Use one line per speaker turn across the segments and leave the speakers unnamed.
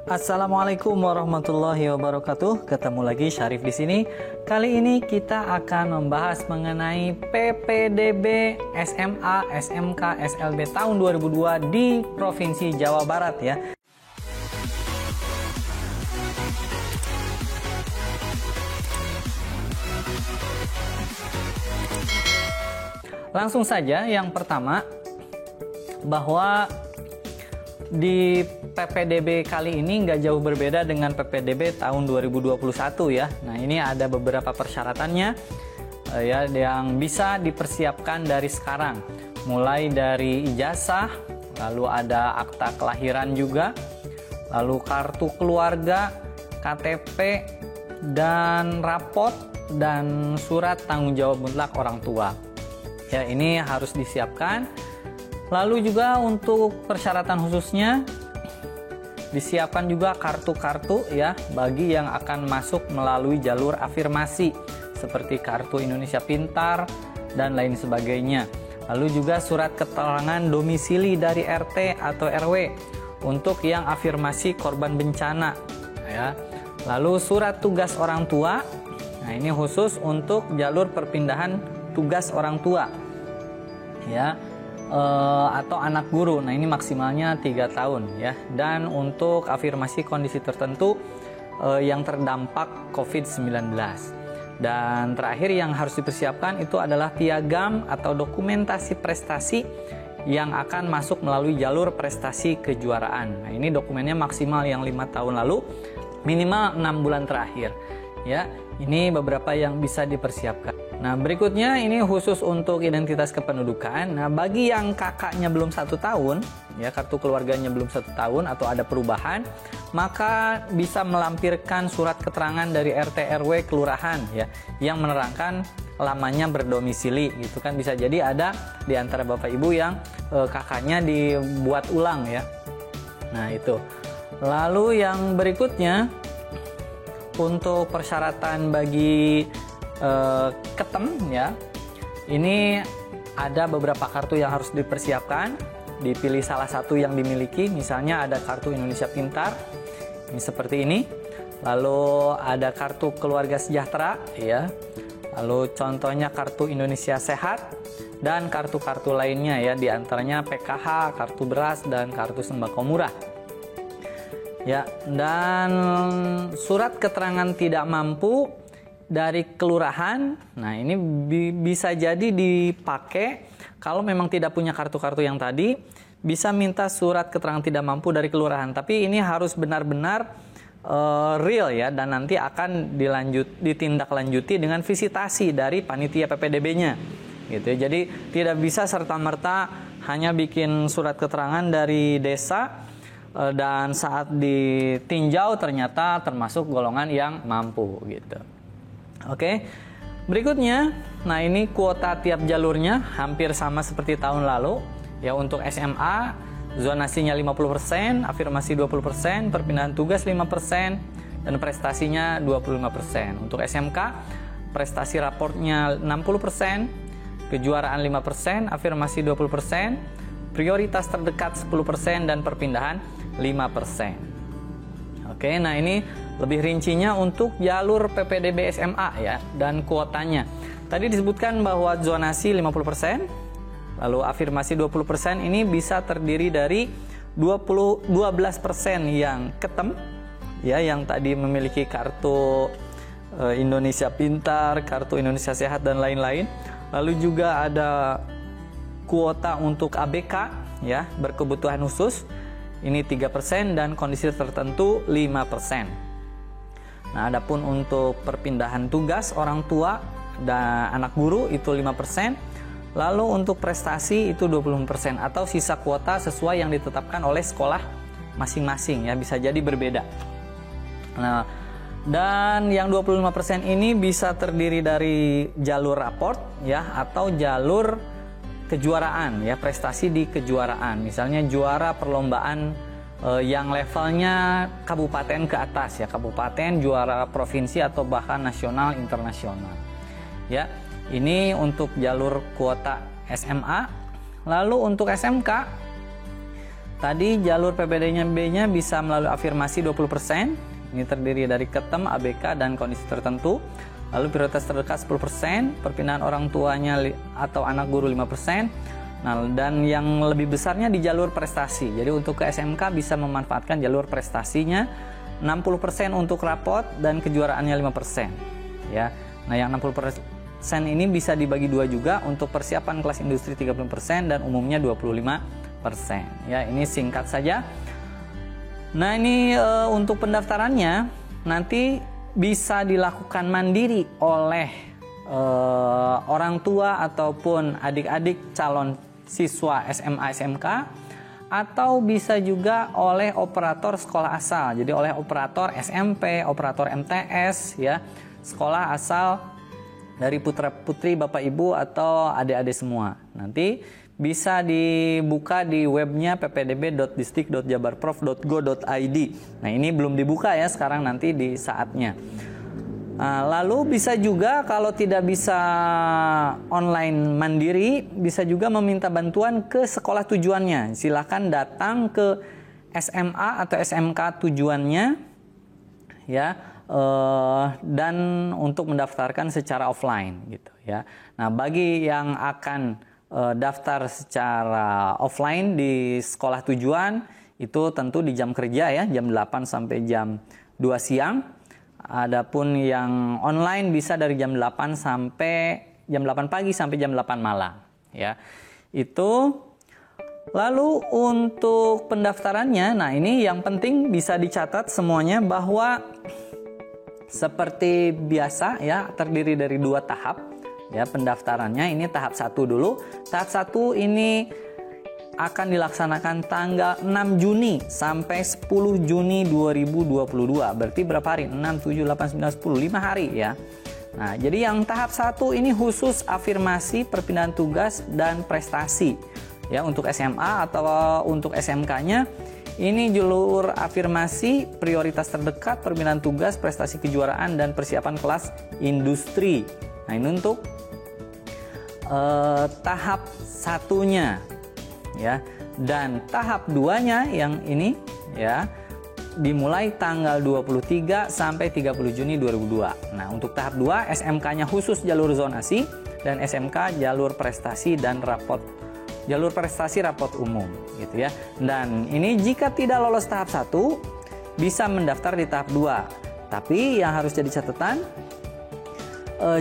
Assalamualaikum warahmatullahi wabarakatuh. Ketemu lagi Syarif di sini. Kali ini kita akan membahas mengenai PPDB SMA, SMK, SLB tahun 2002 di Provinsi Jawa Barat ya. Langsung saja yang pertama, bahwa di PPDB kali ini nggak jauh berbeda dengan PPDB tahun 2021 ya. Nah, ini ada beberapa persyaratannya ya yang bisa dipersiapkan dari sekarang. Mulai dari ijazah, lalu ada akta kelahiran juga, lalu kartu keluarga, KTP, dan rapot dan surat tanggung jawab mutlak orang tua. Ya, ini harus disiapkan. Lalu juga untuk persyaratan khususnya disiapkan juga kartu-kartu ya bagi yang akan masuk melalui jalur afirmasi seperti kartu Indonesia Pintar dan lain sebagainya. Lalu juga surat keterangan domisili dari RT atau RW untuk yang afirmasi korban bencana ya. Lalu surat tugas orang tua. Nah, ini khusus untuk jalur perpindahan tugas orang tua ya. Atau anak guru. Nah, ini maksimalnya 3 tahun ya. Dan untuk afirmasi kondisi tertentu yang terdampak COVID-19. Dan terakhir yang harus dipersiapkan itu adalah piagam atau dokumentasi prestasi yang akan masuk melalui jalur prestasi kejuaraan. Nah, ini dokumennya maksimal yang 5 tahun lalu, minimal 6 bulan terakhir ya. Ini beberapa yang bisa dipersiapkan. Nah, berikutnya ini khusus untuk identitas kependudukan. Nah, bagi yang kakaknya belum 1 tahun, ya kartu keluarganya belum 1 tahun atau ada perubahan, maka bisa melampirkan surat keterangan dari RT RW kelurahan ya, yang menerangkan lamanya berdomisili gitu kan. Bisa jadi ada di antara Bapak Ibu yang kakaknya dibuat ulang ya. Nah, itu. Lalu yang berikutnya untuk persyaratan bagi ketem ya, ini ada beberapa kartu yang harus dipersiapkan. Dipilih salah satu yang dimiliki, misalnya ada kartu Indonesia Pintar, ini seperti ini. Lalu ada kartu keluarga sejahtera ya. Lalu contohnya kartu Indonesia Sehat dan kartu-kartu lainnya ya, diantaranya PKH, kartu beras, dan kartu sembako murah. Ya, dan surat keterangan tidak mampu dari kelurahan. Nah, ini bisa jadi dipakai kalau memang tidak punya kartu-kartu yang tadi, bisa minta surat keterangan tidak mampu dari kelurahan. Tapi ini harus benar-benar real ya, dan nanti akan ditindaklanjuti dengan visitasi dari panitia PPDB-nya. Gitu. Jadi tidak bisa serta-merta hanya bikin surat keterangan dari desa dan saat ditinjau ternyata termasuk golongan yang mampu gitu. Oke. Berikutnya, nah ini kuota tiap jalurnya hampir sama seperti tahun lalu. Ya, untuk SMA zonasinya 50%, afirmasi 20%, perpindahan tugas 5%, dan prestasinya 25%. Untuk SMK, prestasi raportnya 60%, kejuaraan 5%, afirmasi 20%, prioritas terdekat 10%, dan perpindahan 5%. Oke, nah ini lebih rincinya untuk jalur PPDB SMA ya, dan kuotanya. Tadi disebutkan bahwa zonasi 50%, lalu afirmasi 20%, ini bisa terdiri dari 12% yang ketem ya, yang tadi memiliki kartu Indonesia Pintar, kartu Indonesia Sehat, dan lain-lain. Lalu juga ada kuota untuk ABK ya, berkebutuhan khusus. Ini 3% dan kondisi tertentu 5%. Nah, adapun untuk perpindahan tugas orang tua dan anak guru itu 5%. Lalu untuk prestasi itu 20% atau sisa kuota sesuai yang ditetapkan oleh sekolah masing-masing ya, bisa jadi berbeda. Nah, dan yang 25% ini bisa terdiri dari jalur raport ya, atau jalur kejuaraan ya, prestasi di kejuaraan. Misalnya juara perlombaan yang levelnya kabupaten ke atas ya, kabupaten, juara provinsi, atau bahkan nasional internasional. Ya, ini untuk jalur kuota SMA. Lalu untuk SMK Tadi jalur PPDB-nya bisa melalui afirmasi 20%. Ini terdiri dari ketem, ABK, dan kondisi tertentu. Lalu prioritas terdekat 10%, perpindahan orang tuanya atau anak guru 5%. Nah, dan yang lebih besarnya di jalur prestasi. Jadi untuk ke SMK bisa memanfaatkan jalur prestasinya 60% untuk rapot dan kejuaraannya 5%. Ya. Nah, yang 60% ini bisa dibagi dua juga, untuk persiapan kelas industri 30% dan umumnya 25%. Ya, ini singkat saja. Nah, ini untuk pendaftarannya nanti bisa dilakukan mandiri oleh orang tua ataupun adik-adik calon siswa SMA SMK, atau bisa juga oleh operator sekolah asal. Jadi oleh operator SMP, operator MTS, ya, sekolah asal dari putra-putri Bapak Ibu atau adik-adik semua. Nanti bisa dibuka di webnya ppdb.distik.jabarprof.go.id. Nah, ini belum dibuka ya sekarang, nanti di saatnya. Lalu bisa juga kalau tidak bisa online mandiri, bisa juga meminta bantuan ke sekolah tujuannya. Silakan datang ke SMA atau SMK tujuannya, ya, dan untuk mendaftarkan secara offline gitu ya. Nah, bagi yang akan daftar secara offline di sekolah tujuan itu tentu di jam kerja ya, jam 8 sampai jam 2 siang. Adapun yang online bisa dari jam 8 pagi sampai jam 8 malam ya. Itu. Lalu untuk pendaftarannya, nah ini yang penting bisa dicatat semuanya bahwa seperti biasa ya, terdiri dari 2 tahap ya pendaftarannya. Ini tahap 1 dulu. Tahap 1 ini akan dilaksanakan tanggal 6 Juni sampai 10 Juni 2022. Berarti berapa hari? 6, 7, 8, 9, 10, 5 hari ya. Nah, jadi yang tahap 1 ini khusus afirmasi, perpindahan tugas, dan prestasi. Ya, untuk SMA atau untuk SMK-nya ini jalur afirmasi, prioritas terdekat, perpindahan tugas, prestasi kejuaraan, dan persiapan kelas industri. Nah, ini untuk tahap 1-nya. Ya, dan tahap 2-nya yang ini ya dimulai tanggal 23 sampai 30 Juni 2002. Nah, untuk tahap 2 SMK-nya khusus jalur zonasi dan SMK jalur prestasi dan rapot, jalur prestasi rapot umum gitu ya. Dan ini jika tidak lolos tahap 1 bisa mendaftar di tahap 2. Tapi yang harus jadi catatan,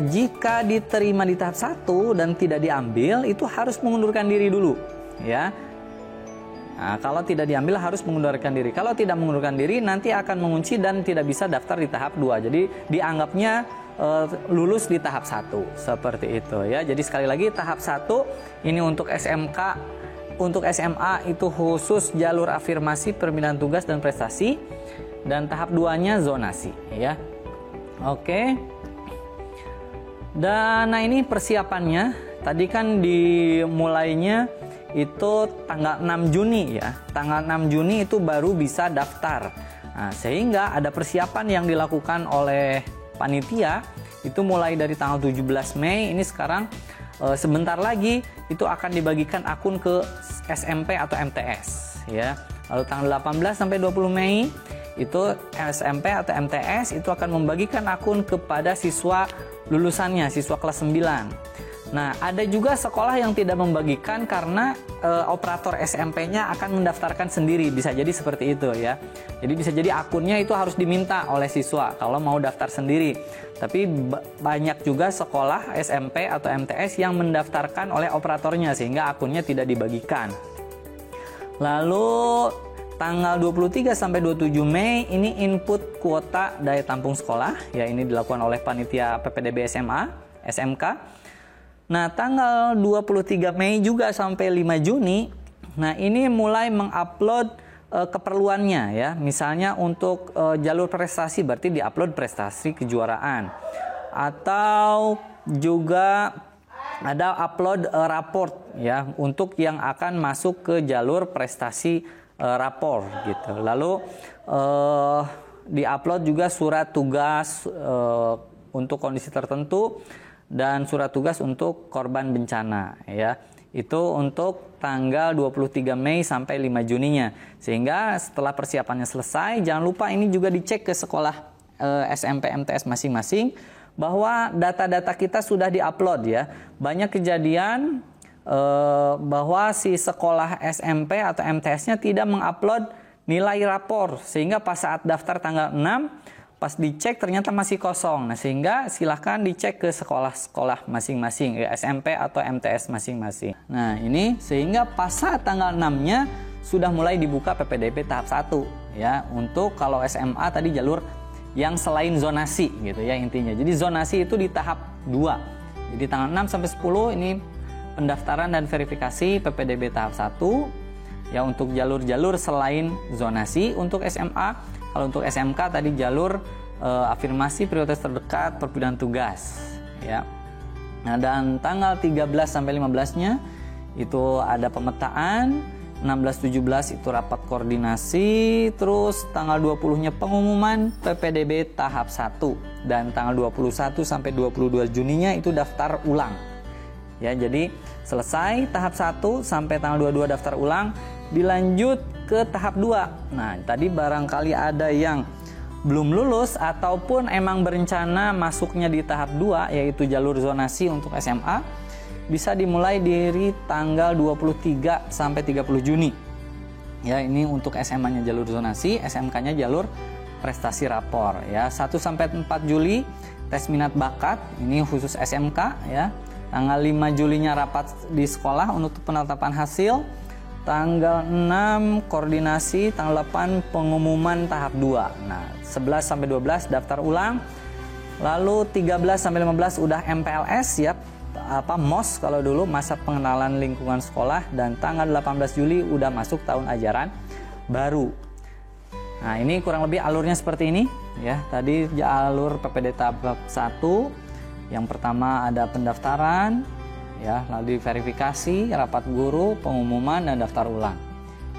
jika diterima di tahap 1 dan tidak diambil, itu harus mengundurkan diri dulu ya. Nah, kalau tidak diambil harus mengundurkan diri. Kalau tidak mengundurkan diri nanti akan mengunci dan tidak bisa daftar di tahap 2. Jadi dianggapnya lulus di tahap 1 seperti itu ya. Jadi sekali lagi tahap 1 ini untuk SMK, untuk SMA itu khusus jalur afirmasi, perpindahan tugas, dan prestasi, dan tahap 2-nya zonasi ya. Oke. Dan nah ini persiapannya. Tadi kan dimulainya itu tanggal 6 Juni ya. Tanggal 6 Juni itu baru bisa daftar. Nah, sehingga ada persiapan yang dilakukan oleh panitia itu mulai dari tanggal 17 Mei. Ini sekarang sebentar lagi itu akan dibagikan akun ke SMP atau MTS ya. Lalu tanggal 18 sampai 20 Mei itu SMP atau MTS itu akan membagikan akun kepada siswa lulusannya, siswa kelas 9. Nah, ada juga sekolah yang tidak membagikan karena operator SMP-nya akan mendaftarkan sendiri. Bisa jadi seperti itu ya. Jadi bisa jadi akunnya itu harus diminta oleh siswa kalau mau daftar sendiri. Tapi banyak juga sekolah SMP atau MTS yang mendaftarkan oleh operatornya sehingga akunnya tidak dibagikan. Lalu tanggal 23 sampai 27 Mei ini input kuota daya tampung sekolah. Ya, ini dilakukan oleh panitia PPDB SMA, SMK. Nah, tanggal 23 Mei juga sampai 5 Juni, nah ini mulai mengupload keperluannya ya. Misalnya untuk jalur prestasi berarti diupload prestasi kejuaraan. Atau juga ada upload raport ya untuk yang akan masuk ke jalur prestasi rapor gitu. Lalu diupload juga surat tugas untuk kondisi tertentu dan surat tugas untuk korban bencana ya. Itu untuk tanggal 23 Mei sampai 5 Juninya. Sehingga setelah persiapannya selesai, jangan lupa ini juga dicek ke sekolah SMP MTS masing-masing bahwa data-data kita sudah diupload ya. Banyak kejadian bahwa si sekolah SMP atau MTS-nya tidak mengupload nilai rapor, sehingga pas saat daftar tanggal 6 pas dicek ternyata masih kosong. Nah, sehingga silahkan dicek ke sekolah-sekolah masing-masing, ya, SMP atau MTS masing-masing. Nah, ini sehingga pas saat tanggal 6-nya sudah mulai dibuka PPDB tahap 1 ya, untuk kalau SMA tadi jalur yang selain zonasi gitu ya intinya. Jadi zonasi itu di tahap 2. Jadi tanggal 6 sampai 10 ini pendaftaran dan verifikasi PPDB tahap 1 ya untuk jalur-jalur selain zonasi. Untuk SMA, kalau untuk SMK tadi jalur afirmasi prioritas terdekat perpindahan tugas ya. Nah, dan tanggal 13 sampai 15-nya itu ada pemetaan, 16-17 itu rapat koordinasi, terus tanggal 20-nya pengumuman PPDB tahap 1 dan tanggal 21 sampai 22 Juninya itu daftar ulang. Ya, jadi selesai tahap 1 sampai tanggal 22 daftar ulang, dilanjut ke tahap 2. Nah, tadi barangkali ada yang belum lulus ataupun emang berencana masuknya di tahap 2 yaitu jalur zonasi untuk SMA, bisa dimulai dari tanggal 23 sampai 30 Juni. Ya, ini untuk SMA-nya jalur zonasi, SMK-nya jalur prestasi rapor ya. 1 sampai 4 Juli tes minat bakat, ini khusus SMK ya. Tanggal 5 Julinya rapat di sekolah untuk penetapan hasil. Tanggal 6 koordinasi, tanggal 8 pengumuman tahap 2. Nah, 11 sampai 12 daftar ulang. Lalu 13 sampai 15 udah MPLS ya, MOS kalau dulu, masa pengenalan lingkungan sekolah, dan tanggal 18 Juli udah masuk tahun ajaran baru. Nah, ini kurang lebih alurnya seperti ini ya. Tadi jalur PPD tahap 1. Yang pertama ada pendaftaran ya, lalu verifikasi, rapat guru, pengumuman, dan daftar ulang.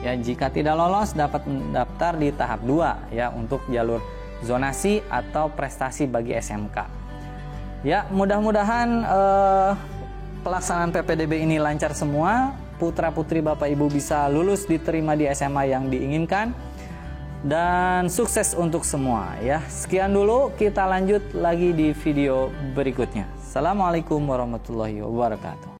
Ya, jika tidak lolos dapat mendaftar di tahap 2 ya untuk jalur zonasi atau prestasi bagi SMK. Ya, mudah-mudahan pelaksanaan PPDB ini lancar semua. Putra-putri Bapak Ibu bisa lulus diterima di SMA yang diinginkan. Dan sukses untuk semua ya. Sekian dulu, kita lanjut lagi di video berikutnya. Assalamualaikum warahmatullahi wabarakatuh.